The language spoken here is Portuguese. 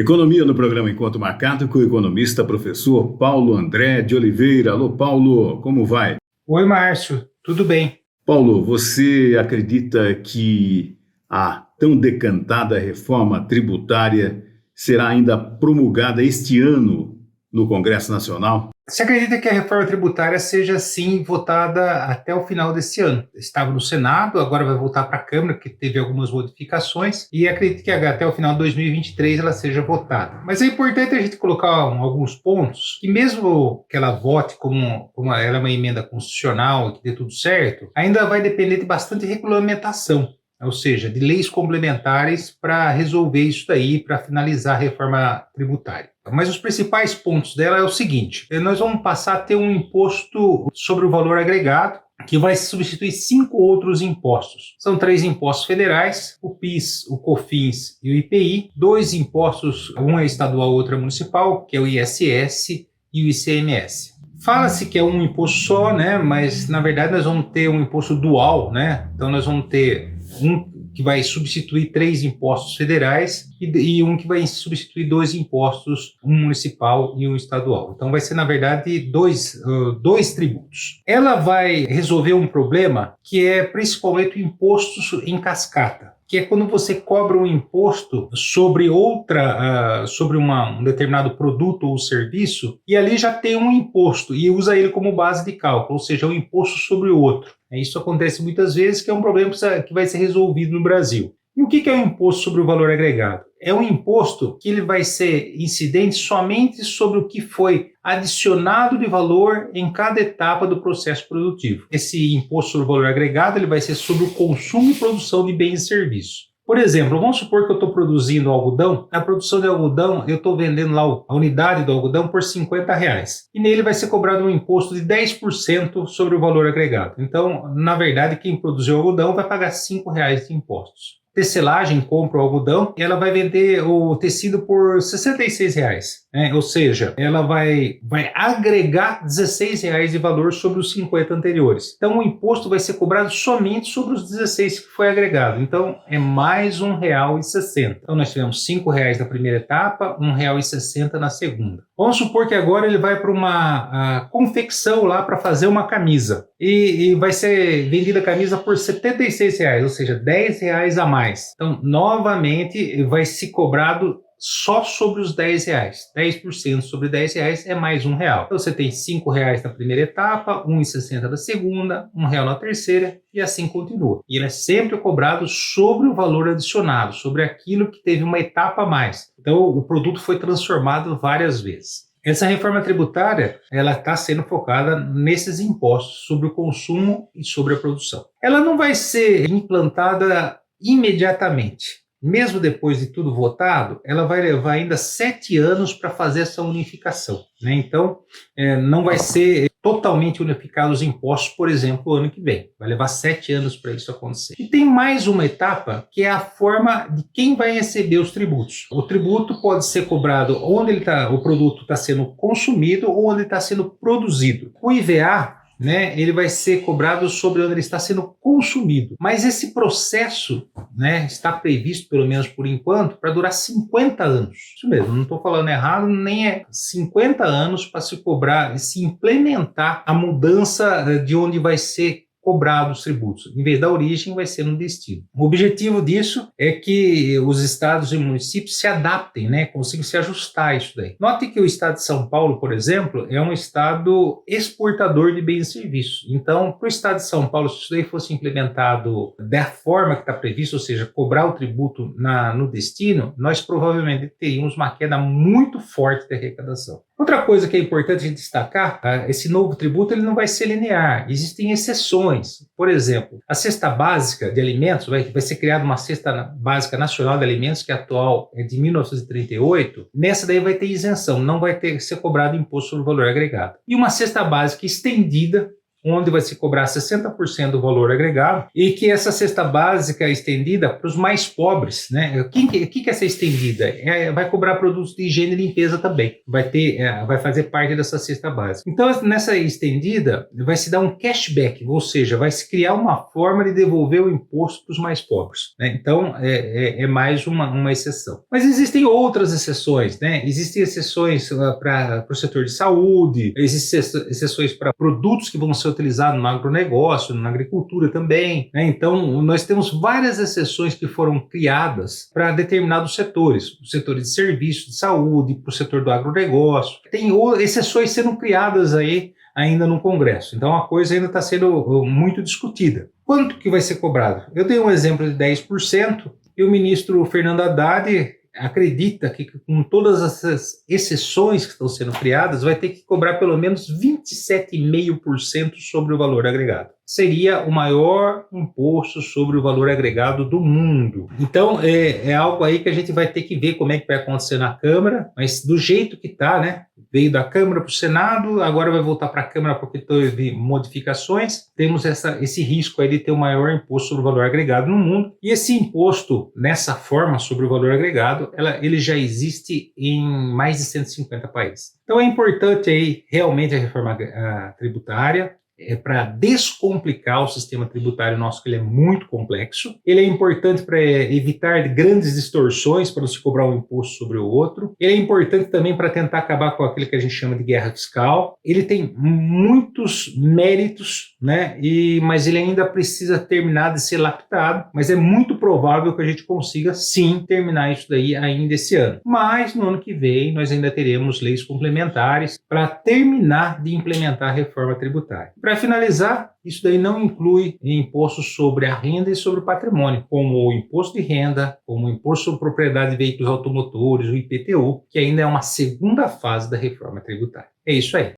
Economia no programa Encontro Marcado com o economista professor Paulo André de Oliveira. Alô, Paulo, como vai? Oi, Márcio, tudo bem? Paulo, você acredita que a tão decantada reforma tributária será ainda promulgada este ano no Congresso Nacional? Você acredita que a reforma tributária seja, sim, votada até o final desse ano? Estava no Senado, agora vai voltar para a Câmara, que teve algumas modificações, e acredito que até o final de 2023 ela seja votada. Mas é importante a gente colocar alguns pontos, que mesmo que ela vote como ela é uma emenda constitucional e que dê tudo certo, ainda vai depender de bastante regulamentação. Ou seja, de leis complementares para resolver isso daí, para finalizar a reforma tributária. Mas os principais pontos dela é o seguinte: nós vamos passar a ter um imposto sobre o valor agregado, que vai substituir 5 outros impostos. São 3 impostos federais, o PIS, o COFINS e o IPI, 2 impostos, um é estadual, outro é municipal, que é o ISS e o ICMS. Fala-se que é um imposto só, né? Mas na verdade nós vamos ter um imposto dual, né? Então nós vamos ter um que vai substituir 3 impostos federais e um que vai substituir 2 impostos, um municipal e um estadual. Então vai ser, na verdade, dois tributos. Ela vai resolver um problema que é principalmente o imposto em cascata, que é quando você cobra um imposto sobre um determinado produto ou serviço, e ali já tem um imposto, e usa ele como base de cálculo, ou seja, um imposto sobre o outro. Isso acontece muitas vezes, que é um problema que vai ser resolvido no Brasil. E o que é o imposto sobre o valor agregado? É um imposto que ele vai ser incidente somente sobre o que foi adicionado de valor em cada etapa do processo produtivo. Esse imposto sobre o valor agregado ele vai ser sobre o consumo e produção de bens e serviços. Por exemplo, vamos supor que eu estou produzindo algodão. Na produção de algodão, eu estou vendendo lá a unidade do algodão por R$50. E nele vai ser cobrado um imposto de 10% sobre o valor agregado. Então, na verdade, quem produziu o algodão vai pagar R$5 de impostos. Tecelagem compra o algodão e ela vai vender o tecido por R$66, né? Ou seja, ela vai agregar R$16 de valor sobre os 50 anteriores. Então o imposto vai ser cobrado somente sobre os 16 que foi agregado. Então é mais R$1,60. Então nós tivemos R$5 na primeira etapa, R$1,60 na segunda. Vamos supor que agora ele vai para uma confecção lá para fazer uma camisa e vai ser vendida a camisa por R$76, ou seja, R$10 a mais. Então, novamente, vai ser cobrado só sobre os R$10. 10% sobre R$10 é mais R$1. Então, você tem R$5 na primeira etapa, R$1,60 na segunda, R$1 na terceira e assim continua. E ele é sempre cobrado sobre o valor adicionado, sobre aquilo que teve uma etapa a mais. Então, o produto foi transformado várias vezes. Essa reforma tributária, ela está sendo focada nesses impostos sobre o consumo e sobre a produção. Ela não vai ser implantada imediatamente. Mesmo depois de tudo votado, ela vai levar ainda 7 anos para fazer essa unificação, né? Então, não vai ser totalmente unificado os impostos, por exemplo, o ano que vem. Vai levar 7 anos para isso acontecer. E tem mais uma etapa, que é a forma de quem vai receber os tributos. O tributo pode ser cobrado onde o produto está sendo consumido ou onde está sendo produzido. O IVA, né, ele vai ser cobrado sobre onde ele está sendo consumido. Mas esse processo, né, está previsto, pelo menos por enquanto, para durar 50 anos. Isso mesmo, não estou falando errado, nem é 50 anos para se cobrar e se implementar a mudança de onde vai ser cobrados os tributos. Em vez da origem, vai ser no destino. O objetivo disso é que os estados e municípios se adaptem, né, consigam se ajustar a isso daí. Note que o estado de São Paulo, por exemplo, é um estado exportador de bens e serviços. Então, para o estado de São Paulo, se isso daí fosse implementado da forma que está previsto, ou seja, cobrar o tributo no destino, nós provavelmente teríamos uma queda muito forte da arrecadação. Outra coisa que é importante destacar, esse novo tributo ele não vai ser linear, existem exceções. Por exemplo, a cesta básica de alimentos, vai ser criada uma cesta básica nacional de alimentos, que atual é de 1938, nessa daí vai ter isenção, não vai ser cobrado imposto sobre o valor agregado. E uma cesta básica estendida, onde vai se cobrar 60% do valor agregado e que essa cesta básica é estendida para os mais pobres, né? O que é essa estendida? Vai cobrar produtos de higiene e limpeza também, vai fazer parte dessa cesta básica. Então, nessa estendida, vai se dar um cashback, ou seja, vai se criar uma forma de devolver o imposto para os mais pobres, né? Então, é mais uma exceção. Mas existem outras exceções, né? Existem exceções para o setor de saúde, existem exceções para produtos que vão ser utilizados no agronegócio, na agricultura também, né? Então, nós temos várias exceções que foram criadas para determinados setores, o setor de serviço, de saúde, para o setor do agronegócio. Tem exceções sendo criadas aí ainda no Congresso. Então, a coisa ainda está sendo muito discutida. Quanto que vai ser cobrado? Eu dei um exemplo de 10% e o ministro Fernando Haddad acredita que com todas essas exceções que estão sendo criadas, vai ter que cobrar pelo menos 27,5% sobre o valor agregado. Seria o maior imposto sobre o valor agregado do mundo. Então, é algo aí que a gente vai ter que ver como é que vai acontecer na Câmara, mas do jeito que está, né? Veio da Câmara para o Senado, agora vai voltar para a Câmara porque teve modificações. Temos esse risco aí de ter o maior imposto sobre o valor agregado no mundo. E esse imposto, nessa forma sobre o valor agregado, ele já existe em mais de 150 países. Então é importante aí realmente a reforma tributária, para descomplicar o sistema tributário nosso, que ele é muito complexo. Ele é importante para evitar grandes distorções, para não se cobrar um imposto sobre o outro. Ele é importante também para tentar acabar com aquilo que a gente chama de guerra fiscal. Ele tem muitos méritos, né? Mas ele ainda precisa terminar de ser lapidado, mas é muito provável que a gente consiga sim terminar isso daí ainda esse ano. Mas no ano que vem nós ainda teremos leis complementares para terminar de implementar a reforma tributária. Para finalizar, isso daí não inclui impostos sobre a renda e sobre o patrimônio, como o imposto de renda, como o imposto sobre propriedade de veículos automotores, o IPTU, que ainda é uma segunda fase da reforma tributária. É isso aí.